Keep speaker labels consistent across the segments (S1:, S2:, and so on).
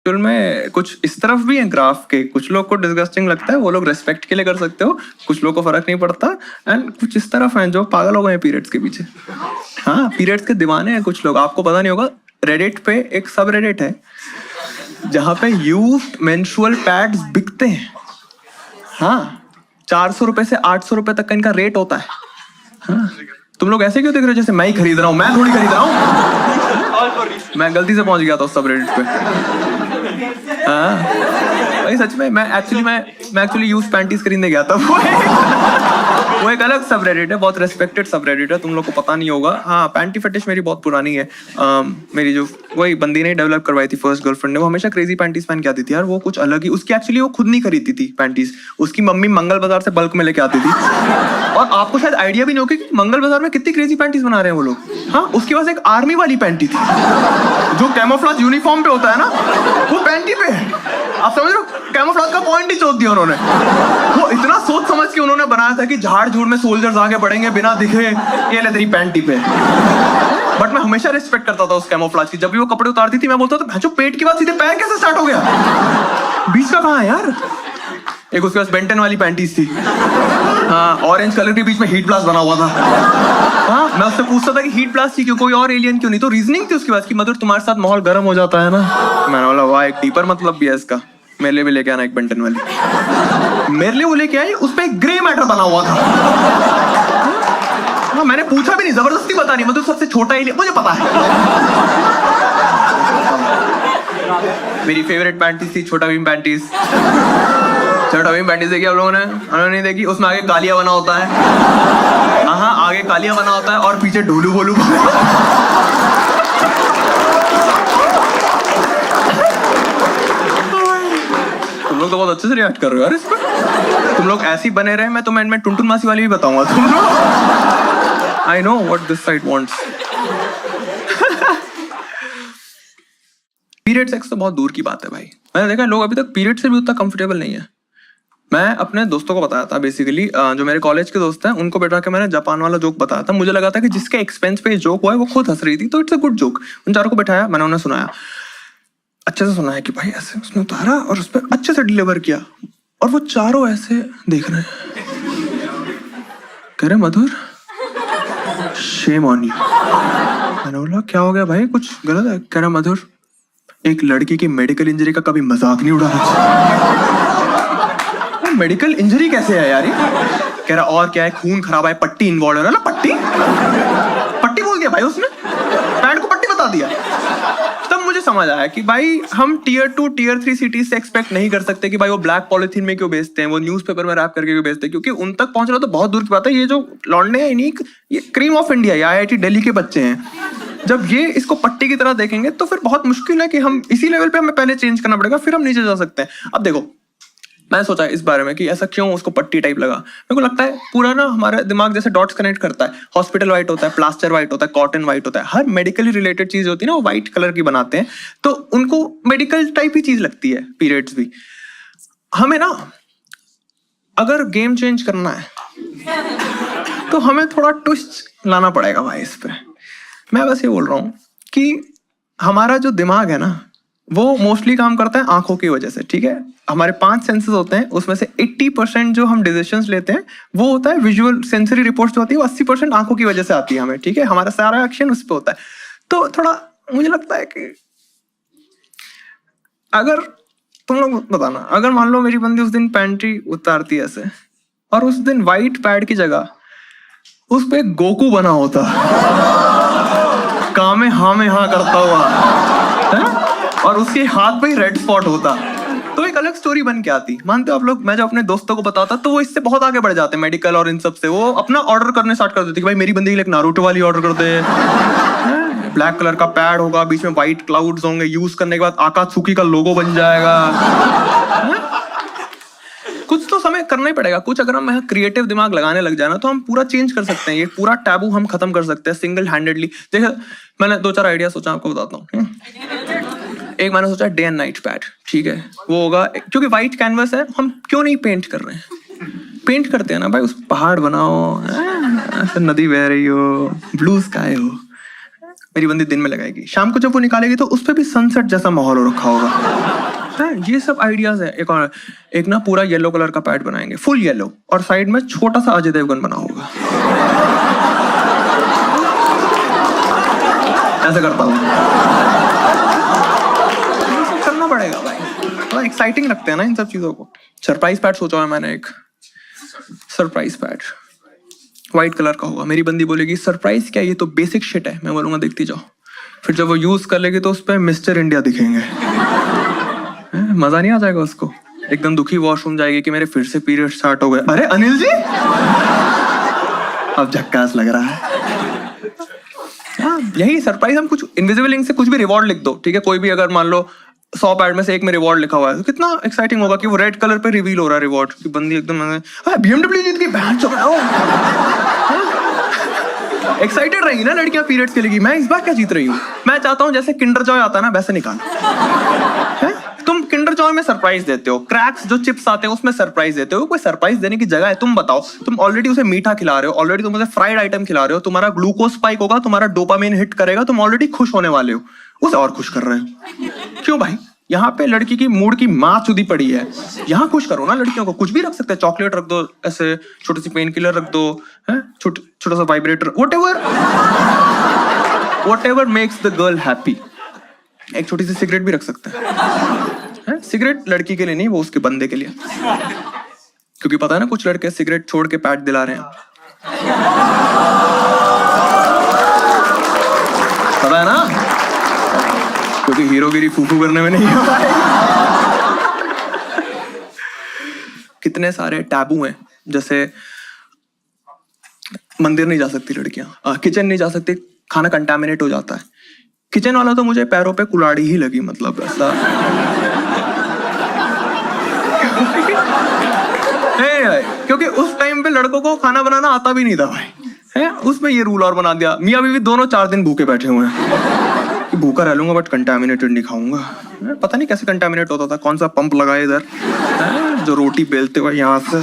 S1: Actual में कुछ इस तरफ भी है ग्राफ के, कुछ लोग को डिस्गस्टिंग लगता है, वो लोग रेस्पेक्ट के लिए कर सकते हो, कुछ लोग को फर्क नहीं पड़ता, एंड कुछ इस तरफ हैं जो पागल हो गए हैं पीरियड्स के पीछे। हाँ, पीरियड्स के दीवाने हैं कुछ लोग, आपको पता नहीं होगा। रेडिट पे एक सब रेडिट है जहाँ पे यूज्ड मेंस्ट्रुअल पैड्स बिकते हैं। हाँ, 400 रुपए से 800 रुपए तक का इनका रेट होता है। हाँ, तुम लोग ऐसे क्यों देख रहे हो जैसे मैं ही खरीद रहा हूँ? मैं थोड़ी खरीद रहा हूँ, मैं गलती से पहुंच गया था उस सब रेडिट पे। हाँ भाई, सच में मैं एक्चुअली यूज पैंटीज खरीदने गया था। वो एक अलग सब रेडिट है, बहुत रेस्पेक्टेड सब रेडिट है, तुम लोग को पता नहीं होगा। हाँ, पैंटी फेटिश मेरी बहुत पुरानी है। मेरी जो वही बंदी ने डेवलप करवाई थी, फर्स्ट गर्लफ्रेंड ने, वो हमेशा क्रेजी पैंटीज पहन के आती थी यार। वो कुछ अलग ही, उसकी एक्चुअली वो खुद नहीं खरीदती थी पैंटीज, उसकी मम्मी मंगल बाजार से बल्क में लेके आती थी। और आपको शायद आइडिया भी नहीं होगा कि मंगल बाजार में कितनी क्रेजी पैंटीज बना रहे हैं वो लोग। हाँ, उसके पास एक आर्मी वाली पैंटी थी जो कैमोफ्लेज यूनिफॉर्म पे होता है ना, वो पैंटी पे है। आप समझ रहे हो, कैमोफ्लेज का पॉइंट ही सोच दिया उन्होंने। वो इतना सोच समझ के उन्होंने बनाया था कि झाड़ झूड़ में सोल्जर्स आगे बढ़ेंगे बिना दिखे, ये ले तेरी पैंटी पे। बट मैं हमेशा रिस्पेक्ट करता था उस कैमोफ्लेज की। जब भी वो कपड़े उतारती थी मैं बोलता था जो पेट की बात सीधे पैर कैसे स्टार्ट हो गया, बीच का कहाँ है यार। एक उसके पास बेंटन वाली पैंटीज थी, हाँ, ऑरेंज कलर के बीच में हीट ब्लास्ट बना हुआ था। हाँ, मैं उससे पूछता था कि हीट ब्लास्ट थी क्यों, कोई और एलियन क्यों नहीं। तो रीजनिंग थी उसके पास कि मधुर तुम्हारे साथ माहौल गर्म हो जाता है ना। मैंने बोला वाह, एक डीपर मतलब भी है इसका, मेरे लिए भी लेके आना एक बेंटन वाली। मेरे लिए वो लेके आई, उस पर एक ग्रे मैटर बना हुआ था। हाँ, मैंने पूछा भी नहीं, जबरदस्ती बता नहीं, मतलब सबसे छोटा एलियन मुझे पता है। मेरी फेवरेट पैंटीज थी छोटा भीम पैंटीज। छोटा भीम पैंटीज देखी आप लोगों ने? उन्होंने नहीं देखी? उसमें आगे कालिया बना होता है। हाँ, आगे कालिया बना होता है और पीछे ढोलू बोलू। तुम लोग तो बहुत अच्छे से रिएक्ट कर रहे हो यार इस पर। तुम लोग ऐसे ही बने रहे, मैं तुम्हें में टुनटुन मासी वाली भी बताऊंगा तुम लोग। I know what this side wants. Period sex तो बहुत दूर की बात है भाई। मैंने देखा लोग अभी तक पीरियड से भी उतना कंफर्टेबल नहीं है। मैं अपने दोस्तों को बताया था, बेसिकली जो मेरे कॉलेज के दोस्त हैं उनको बैठा के मैंने जापान वाला जोक बताया था। मुझे लगा था कि जिसके एक्सपेंस पे जोक हुआ है वो खुद हंस रही थी, तो इट्स अ गुड जोक। उन चारों को बैठाया, मैंने उन्हें सुनाया, अच्छे से सुनाया कि भाई ऐसे उसने उतारा और उस पर अच्छे से डिलीवर किया, और वो चारों ऐसे देख रहे हैं, कह रहे मधुर शेम ऑन यू। मैंने बोला क्या हो गया भाई, कुछ गलत है? कह रहा मधुर, एक लड़की की मेडिकल इंजरी का कभी मजाक नहीं उड़ाना। मेडिकल इंजरी कैसे है यार ये? कह रहा और क्या है, खून खराब है, पट्टी इन्वॉल्व है ना। पट्टी पट्टी बोल दिया भाई उसने, पैंट को पट्टी बता दिया। तब मुझे समझ आया कि भाई हम टियर 2 टियर 3 सिटीज से एक्सपेक्ट नहीं कर सकते कि भाई वो ब्लैक पॉलिथीन में क्यों बेचते हैं, वो न्यूज़पेपर में रैप करके क्यों बेचते हैं, क्योंकि उन तक पहुंचना तो बहुत दूर की बात है। ये जो लौंडे हैं इन्हीं, ये क्रीम ऑफ इंडिया, ये IIT दिल्ली के बच्चे हैं। जब ये इसको पट्टी की तरह देखेंगे तो फिर बहुत मुश्किल है कि हम इसी लेवल पे हमें पहले चेंज करना पड़ेगा, फिर हम नीचे जा सकते हैं। अब देखो, मैं सोचा इस बारे में कि ऐसा क्यों उसको पट्टी टाइप लगा। मेरे को लगता है पूरा ना हमारा दिमाग जैसे डॉट्स कनेक्ट करता है। हॉस्पिटल वाइट होता है, प्लास्टर वाइट होता है, कॉटन वाइट होता है, हर मेडिकली रिलेटेड चीज होती है ना वो वाइट कलर की बनाते हैं, तो उनको मेडिकल टाइप ही चीज लगती है पीरियड्स भी। हमें ना अगर गेम चेंज करना है तो हमें थोड़ा ट्विस्ट लाना पड़ेगा भाई इस पे। मैं बस ये बोल रहा हूँ कि हमारा जो दिमाग है ना वो मोस्टली काम करता है आंखों की वजह से, ठीक है। हमारे 5 सेंसेस होते हैं, उसमें से 80% जो हम डिसीजंस लेते हैं वो होता है विजुअल सेंसरी रिपोर्ट्स जो होती है, वो 80% आंखों की वजह से आती है हमें, ठीक है। हमारा सारा एक्शन उस पर होता है। तो थोड़ा मुझे लगता है कि अगर तुम लोग बताना, अगर मान लो मेरी बंदी उस दिन पैंट्री उतारती है ऐसे, और उस दिन व्हाइट पैड की जगह उस पे गोकू बना होता, कामे हाँ में हाँ करता हुआ है? और उसके हाथ पे ही रेड स्पॉट होता, तो एक अलग स्टोरी बन के आती। मानते हो आप लोग, मैं जब अपने दोस्तों को बताता तो वो इससे बहुत आगे बढ़ जाते, मेडिकल और इन सब से। वो अपना ऑर्डर करने स्टार्ट कर देते कि भाई मेरी बंदी के लिए एक नारुतो वाली ऑर्डर कर दे, ब्लैक कलर का पैड होगा, बीच में व्हाइट क्लाउड्स होंगे, यूज करने के बाद आकात्सुकी का लोगो बन जाएगा। कुछ तो समय करना ही पड़ेगा कुछ। अगर हम क्रिएटिव दिमाग लगाने लग जाए ना तो हम पूरा चेंज कर सकते हैं, ये पूरा टैबू हम खत्म कर सकते हैं सिंगल हैंडेडली। देखो, मैंने 2-4 आइडिया सोचा, आपको बताता हूँ। एक मैंने सोचा डे एंड नाइट पैड, ठीक है। वो होगा क्योंकि व्हाइट कैनवस है, हम क्यों नहीं पेंट कर रहे हैं? पेंट करते हैं ना भाई, उस पहाड़ बनाओ, ऐसे नदी बह रही हो, ब्लू स्काई हो, मेरी बंदी दिन में लगाएगी, शाम को जब वो निकालेगी तो उस पर भी सनसेट जैसा माहौल हो रखा होगा। हाँ, ये सब आइडियाज है। एक ना पूरा येलो कलर का पैड बनाएंगे, फुल येलो, और साइड में छोटा सा अजय देवगन बना होगा। ऐसा करता हूँ, करना पड़ेगा भाई, थोड़ा एक्साइटिंग लगते हैं ना इन सब चीजों को। सरप्राइज पैड सोचा है मैंने, एक सरप्राइज पैड व्हाइट कलर का होगा। मेरी बंदी बोलेगी सरप्राइज क्या, ये तो बेसिक शिट है। मैं बोलूंगा देखती जाओ। फिर जब वो यूज कर लेगी तो उस पर मिस्टर इंडिया दिखेंगे। मजा नहीं आ जाएगा उसको? एकदम दुखी वॉशरूम जाएगी कि मेरे फिर से पीरियड स्टार्ट हो गए। अरे अनिल जी, अब झक्कास लग रहा है। हाँ, यही सरप्राइज। हम कुछ इनविजिबल इंक से कुछ भी रिवॉर्ड लिख दो, ठीक है? कोई भी अगर मान लो 100 पैड में से एक में रिवॉर्ड लिखा हुआ है तो कितना एक्साइटिंग होगा कि वो रेड कलर पे रिवील हो रहा है रिवॉर्ड की। बंदी एकदम BMW जीत गई, बहन चो। एक्साइटेड रहेगी ना लड़कियां पीरियड्स के लिए, मैं इस बार क्या जीत रही हूँ। मैं चाहता हूँ जैसे किंडर जॉय आता है ना वैसे निकाल। तुम किंडर जॉय में सरप्राइज देते हो, क्रैक्स जो चिप्स आते हैं उसमें सरप्राइज देते हो। कोई सरप्राइज देने की जगह है। तुम बताओ, तुम ऑलरेडी उसे मीठा खिला रहे हो, ऑलरेडी तुम उसे फ्राइड आइटम खिला रहे हो, तुम्हारा ग्लूकोज स्पाइक होगा, तुम्हारा डोपामिन हिट करेगा, तुम ऑलरेडी खुश होने वाले हो, उसे और खुश कर रहे हो। क्यों भाई? यहाँ पे लड़की की मूड की माँ चुदी पड़ी है, यहाँ खुश करो ना लड़कियों को। कुछ भी रख सकते हैं, चॉकलेट रख दो, ऐसे छोटी सी पेन किलर रख दो, छोटा सा vibrator, whatever makes the girl happy। एक छोटी सी सिगरेट भी रख सकते हैं। सिगरेट लड़की के लिए नहीं, वो उसके बंदे के लिए, क्योंकि पता है ना कुछ लड़के सिगरेट छोड़ के पैड दिला रहे हैं। पता है ना, क्योंकि हीरोगिरी फूफू करने में नहीं होता है। कितने सारे टैबू हैं, जैसे मंदिर नहीं जा सकती लड़कियां, किचन नहीं जा सकती, खाना कंटामिनेट हो जाता है। किचन वाला तो मुझे पैरों पे कुल्हाड़ी ही लगी, मतलब ऐसा। क्योंकि उस टाइम पे लड़कों को खाना बनाना आता भी नहीं था भाई, है? उसमें ये रूल और बना दिया। मियाँ बीवी दोनों 4 दिन भूखे बैठे हुए हैं कि भूखा रह लूंगा बट कंटामिनेटेड नहीं खाऊंगा। पता नहीं कैसे कंटामिनेट होता था, कौन सा पंप लगाए इधर, जो रोटी बेलते हुए यहाँ से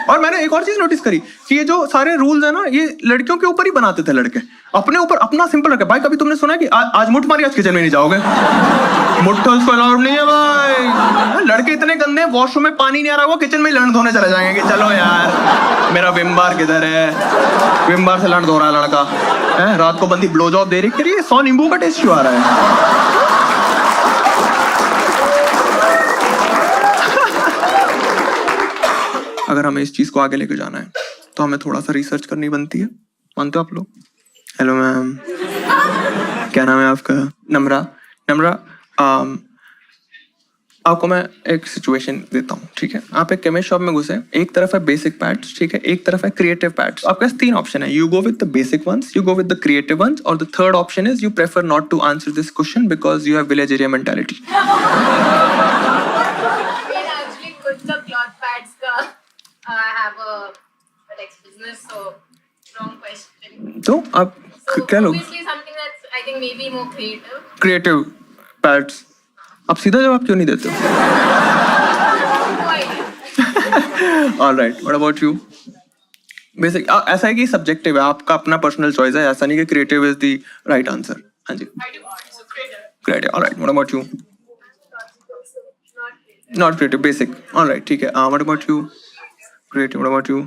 S1: और मैंने एक और चीज नोटिस करी कि ये जो सारे रूल्स है ना, ये लड़कियों के ऊपर ही बनाते थे लड़के, अपने ऊपर अपना सिंपल रखे। भाई कभी तुमने सुना है कि आज मुठ मारी, आज किचन में नहीं जाओगे? मुट्ठा उसको अलाउड नहीं है भाई। लड़के इतने गंदे हैं, वॉशरूम में पानी नहीं आ रहा, वो किचन में लंड धोने चले जाएंगे कि चलो यार मेरा विम बार किधर है, विम बार से लंड धो रहा है लड़का, है? रात को बंदी ब्लो जॉब दे रही है, 100 नींबू का टेस्ट क्यों आ रहा है? अगर हमें इस चीज को आगे लेके जाना है तो हमें थोड़ा सा रिसर्च करनी बनती है, मानते हो आप लोग? हेलो मैम, क्या नाम है आपका? नम्रा। नम्रा, आपको मैं एक सिचुएशन देता हूँ, ठीक है? आप एक केमिस्ट शॉप में घुसे, एक तरफ है बेसिक पैड्स, ठीक है, एक तरफ है क्रिएटिव पैड्स। आपके पास 3 ऑप्शन है, you go with the basic ones, you go with the creative ones, और the third option is you prefer not to answer this question because you have village area mentality. तो आप क्या लोग? Creative pads. आप सीधा जवाब क्यों नहीं देते? Alright, what about you? Basic ऐसा है कि सब्जेक्टिव है, आपका अपना पर्सनल चॉइस है, ऐसा नहीं कि creative is the right answer. हाँ जी, creative. Alright, what about you? Not creative, basic. Alright, ठीक है। What about you? Creative. What about you?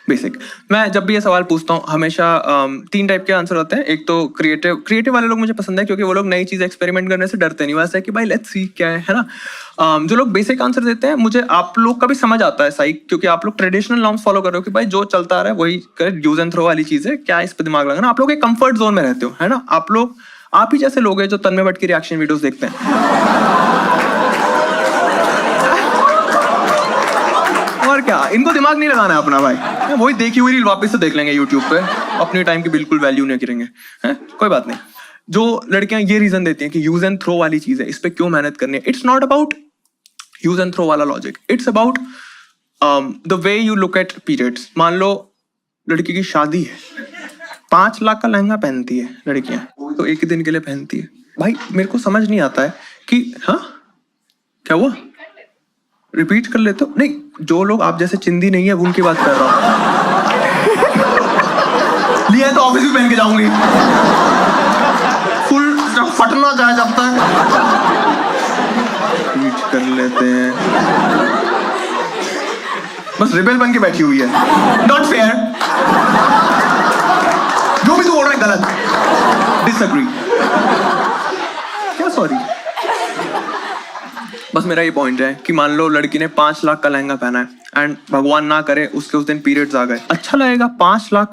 S1: Basic. मैं जब भी ये सवाल पूछता हूँ हमेशा 3 टाइप के आंसर होते हैं। एक तो क्रिएटिव वाले लोग मुझे पसंद है क्योंकि वो लोग नई चीज एक्सपेरिमेंट करने से डरते नहीं, वैसे है कि भाई लेट्स सी क्या है ना। जो लोग बेसिक आंसर देते हैं, मुझे आप लोग का भी समझ आता है सही, क्योंकि आप लोग ट्रेडिशनल नॉर्म्स फॉलो कर रहे हो कि भाई जो चलता आ रहा है वही कर, यूज एंड थ्रो वाली चीज है, क्या इस पे दिमाग लगाना। आप लोग एक कंफर्ट जोन में रहते हो, है ना। आप ही जैसे लोग हैं जो तन्मय भट्ट की रिएक्शन वीडियोस देखते हैं। और क्या, इनको दिमाग नहीं लगाना है अपना भाई, वही देखी हुई रील वापस से देख लेंगे यूट्यूब पे, अपने टाइम की बिल्कुल वैल्यू नहीं करेंगे, हैं? कोई बात नहीं। जो लड़कियां ये रीजन देती हैं कि यूज एंड थ्रो वाली चीज है, इस पे क्यों मेहनत करनी है, it's not about use and throw वाला logic, it's about the way you look at periods. मान लो लड़की की शादी है, 5 लाख का लहंगा पहनती है लड़कियां, तो एक ही दिन के लिए पहनती है। भाई मेरे को समझ नहीं आता है कि हाँ क्या हुआ, रिपीट कर लेते हो? नहीं, जो लोग आप जैसे चिंदी नहीं है उनकी बात कर रहा हूँ। है तो ऑफिस भी पहन के जाऊंगी, फुल फटना चाहे जब तक। रीच कर लेते हैं, बस रिबेल बन के बैठी हुई है। नॉट फेयर, जो भी तू बोल रहा है गलत। डिसएग्री। क्या सॉरी? बस मेरा ये पॉइंट है कि मान लो लड़की ने 5 लाख का लहंगा पहना है एंड भगवान ना करे उसके उस दिन पीरियड्स आ गए, अच्छा लगेगा 5 लाख